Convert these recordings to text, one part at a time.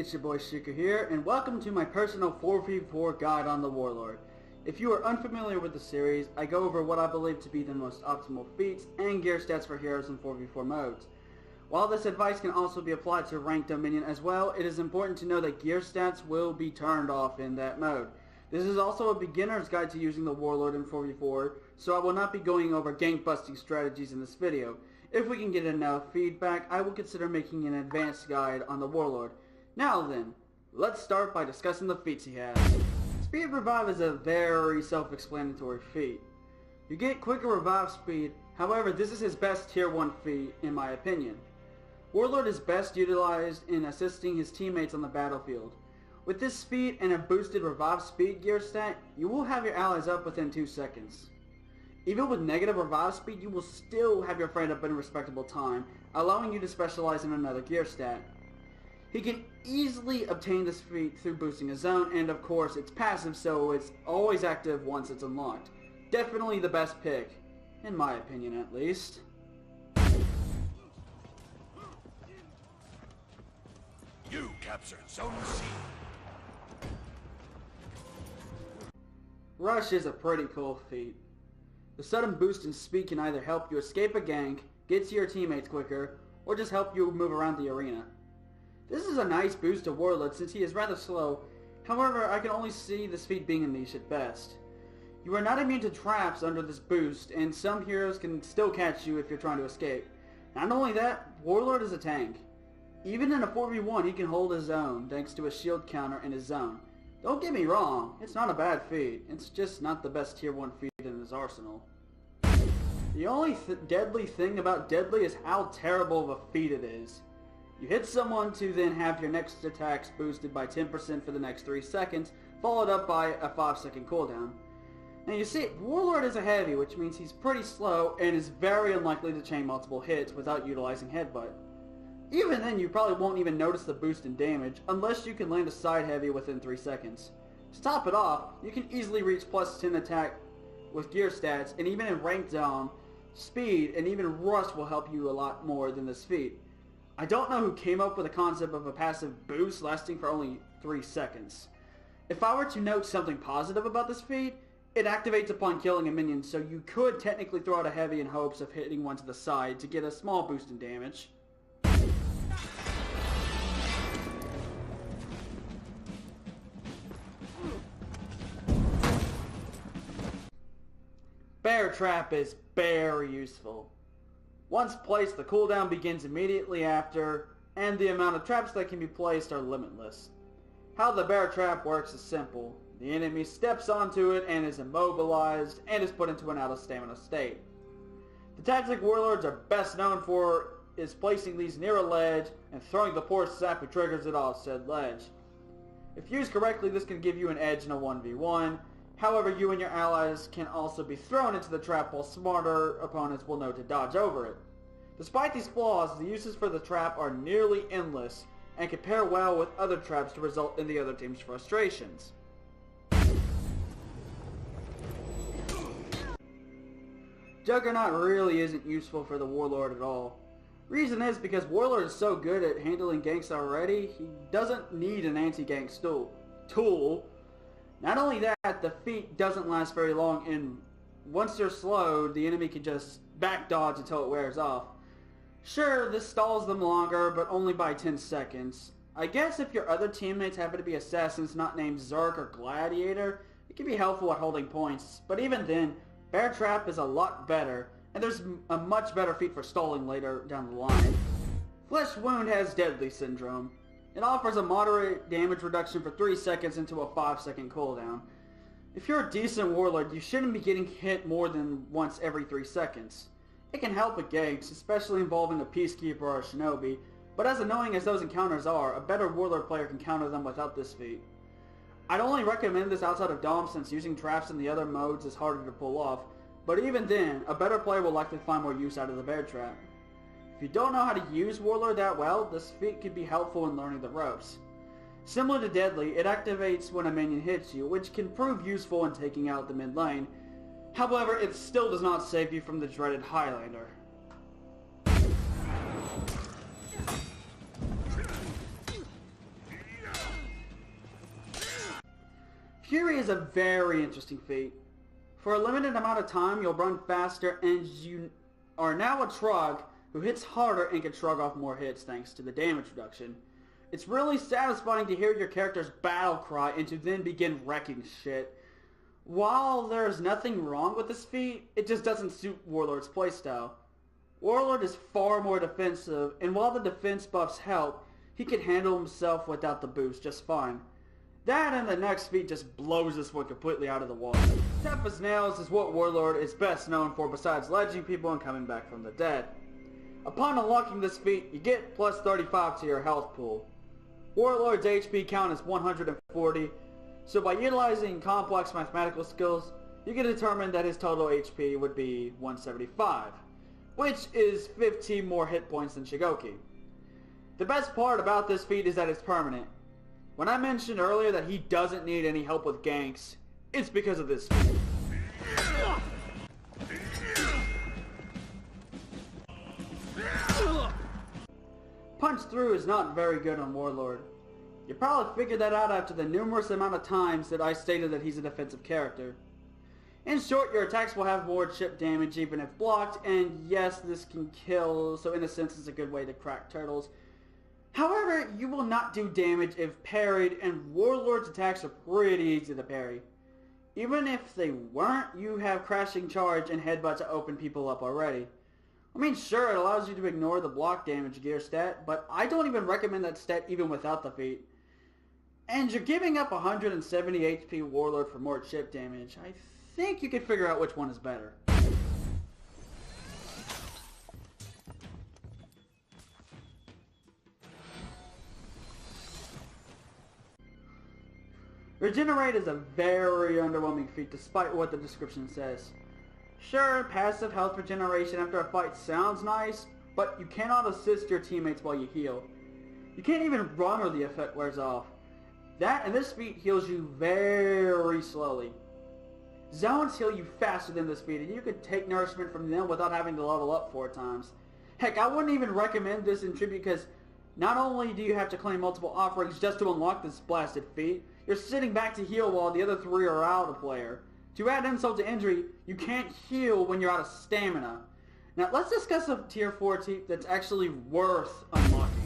it's your boy Shika here, and welcome to my personal 4v4 guide on the Warlord. If you are unfamiliar with the series, I go over what I believe to be the most optimal feats and gear stats for heroes in 4v4 modes. While this advice can also be applied to ranked Dominion as well, it is important to know that gear stats will be turned off in that mode. This is also a beginner's guide to using the Warlord in 4v4, so I will not be going over gank busting strategies in this video. If we can get enough feedback, I will consider making an advanced guide on the Warlord. Now then, let's start by discussing the feats he has. Speed Revive is a very self-explanatory feat. You get quicker revive speed, however this is his best tier 1 feat in my opinion. Warlord is best utilized in assisting his teammates on the battlefield. With this feat and a boosted revive speed gear stat, you will have your allies up within 2 seconds. Even with negative revive speed, you will still have your friend up in a respectable time, allowing you to specialize in another gear stat. He can easily obtain this feat through boosting a zone, and of course it's passive, so it's always active once it's unlocked. Definitely the best pick, in my opinion at least. You captured Zone C. Rush is a pretty cool feat. The sudden boost in speed can either help you escape a gank, get to your teammates quicker, or just help you move around the arena. This is a nice boost to Warlord since he is rather slow, however I can only see this feat being a niche at best. You are not immune to traps under this boost, and some heroes can still catch you if you're trying to escape. Not only that, Warlord is a tank. Even in a 4v1 he can hold his own thanks to a shield counter in his zone. Don't get me wrong, it's not a bad feat, it's just not the best tier 1 feat in his arsenal. The only deadly thing about Deadly is how terrible of a feat it is. You hit someone to then have your next attacks boosted by 10% for the next 3 seconds, followed up by a 5-second cooldown. Now you see, Warlord is a heavy, which means he's pretty slow and is very unlikely to chain multiple hits without utilizing headbutt. Even then you probably won't even notice the boost in damage unless you can land a side heavy within 3 seconds. To top it off, you can easily reach plus 10 attack with gear stats, and even in ranked zone, speed and even rush will help you a lot more than this feat. I don't know who came up with the concept of a passive boost lasting for only 3 seconds. If I were to note something positive about this feat, it activates upon killing a minion, so you could technically throw out a heavy in hopes of hitting one to the side to get a small boost in damage. Bear Trap is very useful. Once placed, the cooldown begins immediately after, and the amount of traps that can be placed are limitless. How the Bear Trap works is simple. The enemy steps onto it and is immobilized and is put into an out of stamina state. The tactic Warlords are best known for is placing these near a ledge and throwing the poor sap who triggers it off said ledge. If used correctly, this can give you an edge in a 1v1. However, you and your allies can also be thrown into the trap while smarter opponents will know to dodge over it. Despite these flaws, the uses for the trap are nearly endless and can pair well with other traps to result in the other team's frustrations. Juggernaut really isn't useful for the Warlord at all. Reason is because Warlord is so good at handling ganks already, he doesn't need an anti-gank tool. Not only that, the feat doesn't last very long, and once they're slowed, the enemy can just back dodge until it wears off. Sure, this stalls them longer, but only by 10 seconds. I guess if your other teammates happen to be assassins not named Zerk or Gladiator, it can be helpful at holding points, but even then, Bear Trap is a lot better, and there's a much better feat for stalling later down the line. Flesh Wound has Deadly Syndrome. It offers a moderate damage reduction for 3 seconds into a 5-second cooldown. If you're a decent Warlord, you shouldn't be getting hit more than once every 3 seconds. It can help with ganks, especially involving a Peacekeeper or a Shinobi, but as annoying as those encounters are, a better Warlord player can counter them without this feat. I'd only recommend this outside of Dom since using traps in the other modes is harder to pull off, but even then, a better player will likely find more use out of the Bear Trap. If you don't know how to use Warlord that well, this feat could be helpful in learning the ropes. Similar to Deadly, it activates when a minion hits you, which can prove useful in taking out the mid lane. However, it still does not save you from the dreaded Highlander. Fury is a very interesting feat. For a limited amount of time, you'll run faster, and you are now a Trog who hits harder and can shrug off more hits thanks to the damage reduction. It's really satisfying to hear your character's battle cry and to then begin wrecking shit. While there's nothing wrong with this feat, it just doesn't suit Warlord's playstyle. Warlord is far more defensive, and while the defense buffs help, he can handle himself without the boost just fine. That and the next feat just blows this one completely out of the water. Tough as nails is what Warlord is best known for besides ledging people and coming back from the dead. Upon unlocking this feat, you get plus 35 to your health pool. Warlord's HP count is 140, so by utilizing complex mathematical skills, you can determine that his total HP would be 175, which is 15 more hit points than Shigoki. The best part about this feat is that it's permanent. When I mentioned earlier that he doesn't need any help with ganks, it's because of this feat. Punch through is not very good on Warlord. You probably figured that out after the numerous amount of times that I stated that he's a defensive character. In short, your attacks will have more chip damage even if blocked, and yes, this can kill, so in a sense it's a good way to crack turtles. However, you will not do damage if parried, and Warlord's attacks are pretty easy to parry. Even if they weren't, you have Crashing Charge and Headbutt to open people up already. I mean, sure, it allows you to ignore the block damage gear stat, but I don't even recommend that stat even without the feat. And you're giving up 170 HP Warlord for more chip damage. I think you can figure out which one is better. Regenerate is a very underwhelming feat despite what the description says. Sure, passive health regeneration after a fight sounds nice, but you cannot assist your teammates while you heal. You can't even run or the effect wears off. That and this feat heals you very slowly. Zones heal you faster than this feat, and you could take nourishment from them without having to level up 4 times. Heck, I wouldn't even recommend this in tribute because not only do you have to claim multiple offerings just to unlock this blasted feat, you're sitting back to heal while the other 3 are out of player. To add insult to injury, you can't heal when you're out of stamina. Now let's discuss a tier 4 feat that's actually worth unlocking.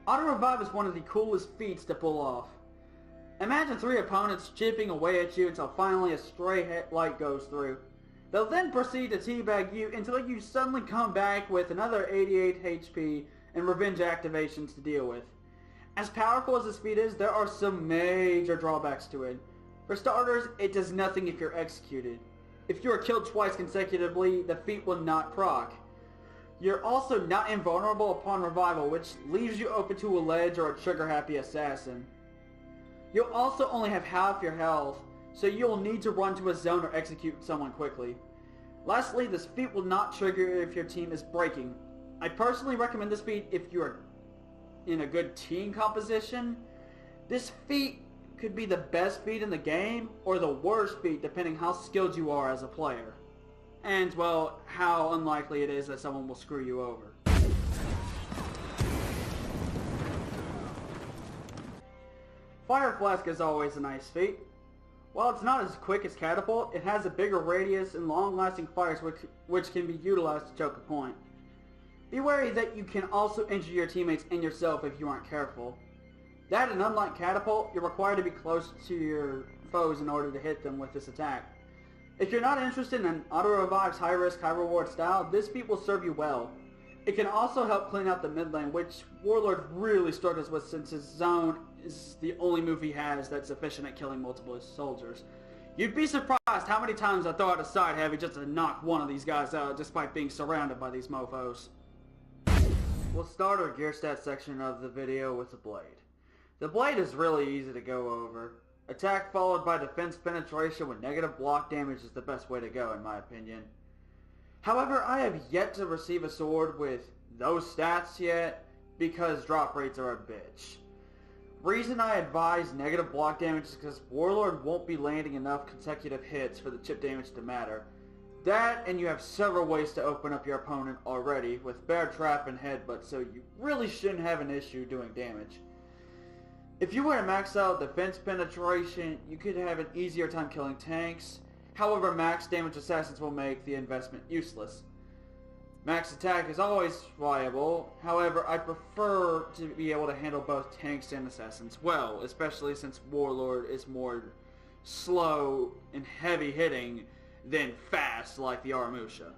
Auto Revive is one of the coolest feats to pull off. Imagine 3 opponents chipping away at you until finally a stray light goes through. They'll then proceed to teabag you until you suddenly come back with another 88 HP and revenge activations to deal with. As powerful as this feat is, there are some major drawbacks to it. For starters, it does nothing if you're executed. If you are killed twice consecutively, the feat will not proc. You're also not invulnerable upon revival, which leaves you open to a ledge or a trigger-happy assassin. You'll also only have half your health, so you'll need to run to a zone or execute someone quickly. Lastly, this feat will not trigger if your team is breaking. I personally recommend this feat if you're in a good team composition. This feat could be the best feat in the game, or the worst feat depending how skilled you are as a player. And, well, how unlikely it is that someone will screw you over. Fire Flask is always a nice feat. While it's not as quick as Catapult, it has a bigger radius and long-lasting fires which can be utilized to choke a point. Be wary that you can also injure your teammates and yourself if you aren't careful. That and unlike Catapult, you're required to be close to your foes in order to hit them with this attack. If you're not interested in Auto Revive's high-risk, high-reward style, this feat will serve you well. It can also help clean out the mid lane, which Warlord really struggles with since his zone is the only move he has that's efficient at killing multiple soldiers. You'd be surprised how many times I throw out a side heavy just to knock one of these guys out despite being surrounded by these mofos. We'll start our gear stat section of the video with the blade. The blade is really easy to go over. Attack followed by defense penetration with negative block damage is the best way to go in my opinion. However, I have yet to receive a sword with those stats yet because drop rates are a bitch. Reason I advise negative block damage is because Warlord won't be landing enough consecutive hits for the chip damage to matter. That, and you have several ways to open up your opponent already with Bear Trap and Headbutt, so you really shouldn't have an issue doing damage. If you were to max out defense penetration, you could have an easier time killing tanks. However, max damage assassins will make the investment useless. Max attack is always viable, however, I prefer to be able to handle both tanks and assassins well, especially since Warlord is more slow and heavy hitting than fast like the Aramusha.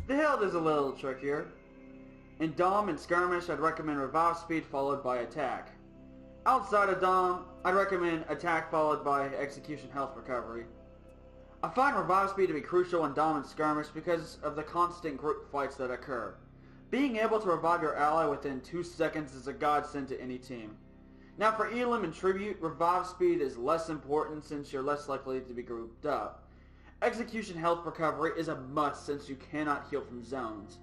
The Hilt is a little trickier. In Dom and Skirmish, I'd recommend Revive Speed followed by Attack. Outside of Dom, I'd recommend Attack followed by Execution Health Recovery. I find Revive Speed to be crucial in Dom and Skirmish because of the constant group fights that occur. Being able to revive your ally within 2 seconds is a godsend to any team. Now for Elim and Tribute, Revive Speed is less important since you're less likely to be grouped up. Execution Health Recovery is a must since you cannot heal from zones.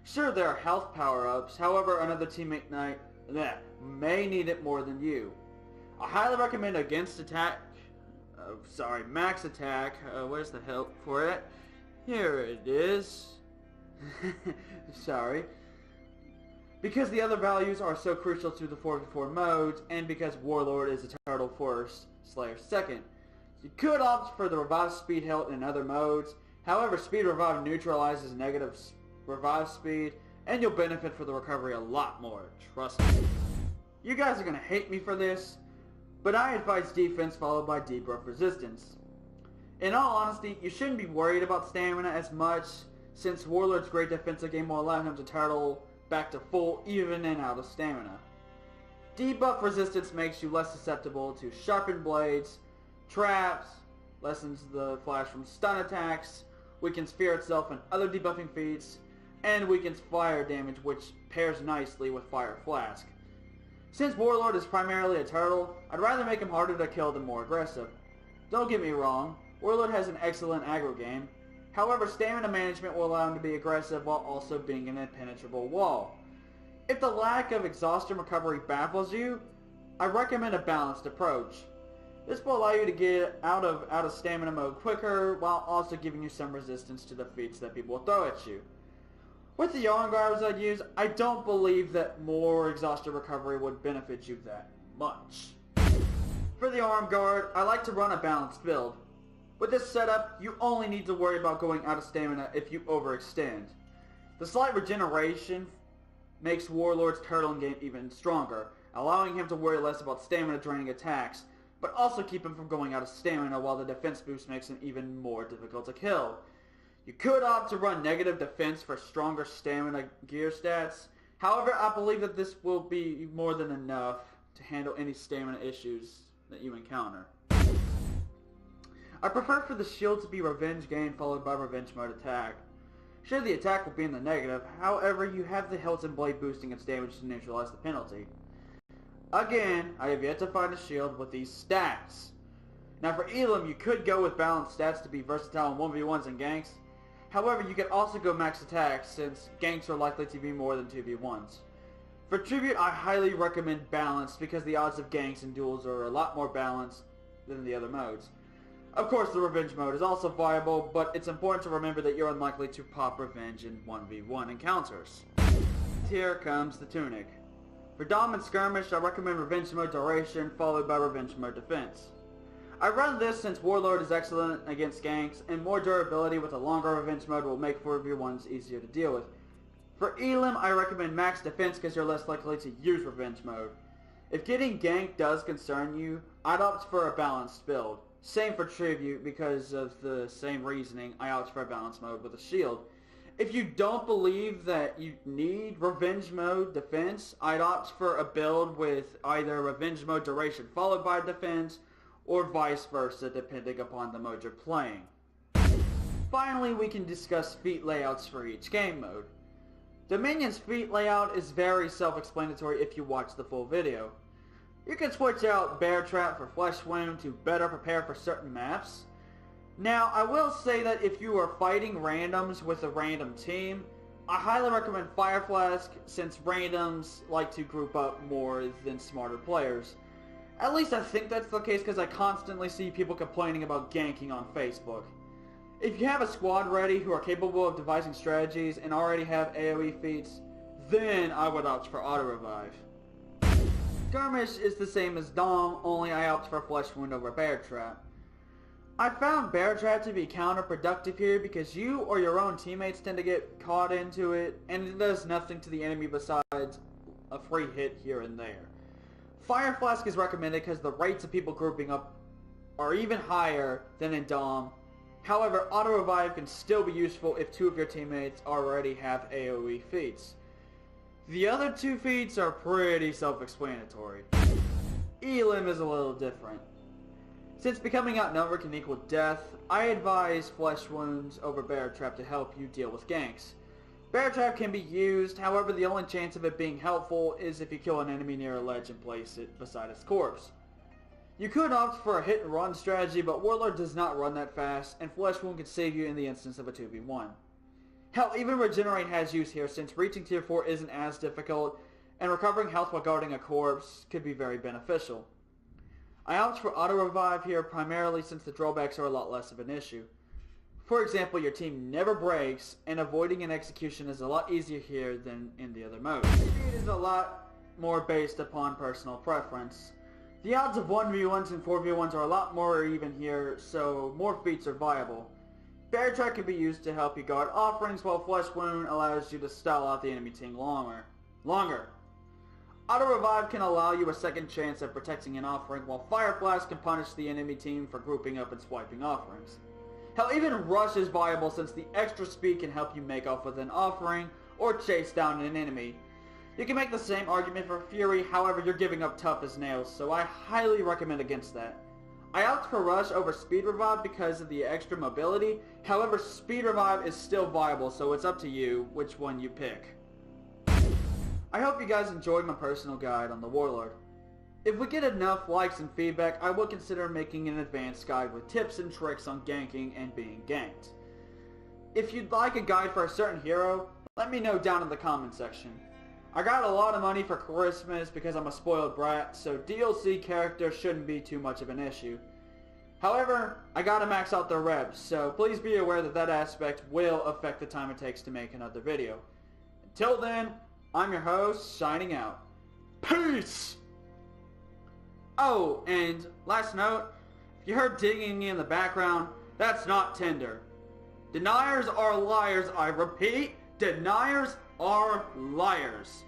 Sure, there are health power-ups, however another teammate may need it more than you. I highly recommend Max Attack. Where's the help for it? Here it is. Sorry. Because the other values are so crucial to the 4v4 modes, and because Warlord is a turtle first, Slayer second. You could opt for the Revive Speed Hilt in other modes, however Speed Revive neutralizes negative Revive Speed, and you'll benefit from the recovery a lot more, trust me. You guys are going to hate me for this, but I advise defense followed by debuff resistance. In all honesty, you shouldn't be worried about stamina as much, since Warlord's great defensive game will allow him to turtle back to full even and out of stamina. Debuff resistance makes you less susceptible to sharpened blades, traps, lessens the flash from stun attacks, weakens fear itself and other debuffing feats, and weakens fire damage, which pairs nicely with Fire Flask. Since Warlord is primarily a turtle, I'd rather make him harder to kill than more aggressive. Don't get me wrong, Warlord has an excellent aggro game. However, stamina management will allow him to be aggressive while also being an impenetrable wall. If the lack of exhaustion recovery baffles you, I recommend a balanced approach. This will allow you to get out of stamina mode quicker while also giving you some resistance to the feats that people will throw at you. With the arm guards I'd use, I don't believe that more exhaustion recovery would benefit you that much. For the arm guard, I like to run a balanced build. With this setup, you only need to worry about going out of stamina if you overextend. The slight regeneration makes Warlord's turtling game even stronger, allowing him to worry less about stamina draining attacks, but also keep him from going out of stamina while the defense boost makes him even more difficult to kill. You could opt to run negative defense for stronger stamina gear stats, however I believe that this will be more than enough to handle any stamina issues that you encounter. I prefer for the shield to be revenge gain followed by revenge mode attack. Sure, the attack will be in the negative, however you have the hilt and blade boosting its damage to neutralize the penalty. Again, I have yet to find a shield with these stats. Now for Elim, you could go with balanced stats to be versatile in 1v1s and ganks. However, you could also go max attack since ganks are likely to be more than 2v1s. For Tribute, I highly recommend balanced because the odds of ganks and duels are a lot more balanced than the other modes. Of course, the revenge mode is also viable, but it's important to remember that you're unlikely to pop revenge in 1v1 encounters. Here comes the Tunic. For Dom and Skirmish, I recommend revenge mode duration followed by revenge mode defense. I run this since Warlord is excellent against ganks, and more durability with a longer revenge mode will make 4v1s easier to deal with. For Elim, I recommend max defense because you're less likely to use revenge mode. If getting ganked does concern you, I'd opt for a balanced build. Same for Tribute because of the same reasoning, I opt for a balanced mode with a shield. If you don't believe that you need revenge mode defense, I'd opt for a build with either revenge mode duration followed by defense, or vice versa depending upon the mode you're playing. Finally, we can discuss feat layouts for each game mode. Dominion's feat layout is very self-explanatory if you watch the full video. You can switch out Bear Trap for Flesh Wound to better prepare for certain maps. Now, I will say that if you are fighting randoms with a random team, I highly recommend Fire Flask since randoms like to group up more than smarter players. At least I think that's the case because I constantly see people complaining about ganking on Facebook. If you have a squad ready who are capable of devising strategies and already have AoE feats, then I would opt for Auto Revive. Skirmish is the same as Dom, only I opt for Flesh Wound over Bear Trap. I found Bear Trap to be counterproductive here because you or your own teammates tend to get caught into it, and it does nothing to the enemy besides a free hit here and there. Fire Flask is recommended because the rates of people grouping up are even higher than in Dom. However, Auto Revive can still be useful if two of your teammates already have AoE feats. The other two feats are pretty self-explanatory. Elim is a little different. Since becoming outnumbered can equal death, I advise Flesh Wounds over Bear Trap to help you deal with ganks. Bear Trap can be used, however the only chance of it being helpful is if you kill an enemy near a ledge and place it beside its corpse. You could opt for a hit and run strategy, but Warlord does not run that fast, and Flesh Wound can save you in the instance of a 2v1. Hell, even Regenerate has use here since reaching tier 4 isn't as difficult, and recovering health while guarding a corpse could be very beneficial. I opt for Auto Revive here primarily since the drawbacks are a lot less of an issue. For example, your team never breaks, and avoiding an execution is a lot easier here than in the other modes. Speed is a lot more based upon personal preference. The odds of 1v1s and 4v1s are a lot more even here, so more feats are viable. Bear Trap can be used to help you guard offerings, while Flesh Wound allows you to stall out the enemy team longer. Auto Revive can allow you a second chance at protecting an offering, while Fire Flask can punish the enemy team for grouping up and swiping offerings. Hell, even Rush is viable since the extra speed can help you make off with an offering or chase down an enemy. You can make the same argument for Fury, however you're giving up tough as nails, so I highly recommend against that. I opt for Rush over Speed Revive because of the extra mobility, however Speed Revive is still viable, so it's up to you which one you pick. I hope you guys enjoyed my personal guide on the Warlord. If we get enough likes and feedback, I will consider making an advanced guide with tips and tricks on ganking and being ganked. If you'd like a guide for a certain hero, let me know down in the comment section. I got a lot of money for Christmas because I'm a spoiled brat, so DLC characters shouldn't be too much of an issue. However, I gotta max out the revs, so please be aware that that aspect will affect the time it takes to make another video. Until then, I'm your host, signing out. Peace! Oh, and last note, if you heard digging in the background, that's not Tinder. Deniers are liars, I repeat, deniers are liars.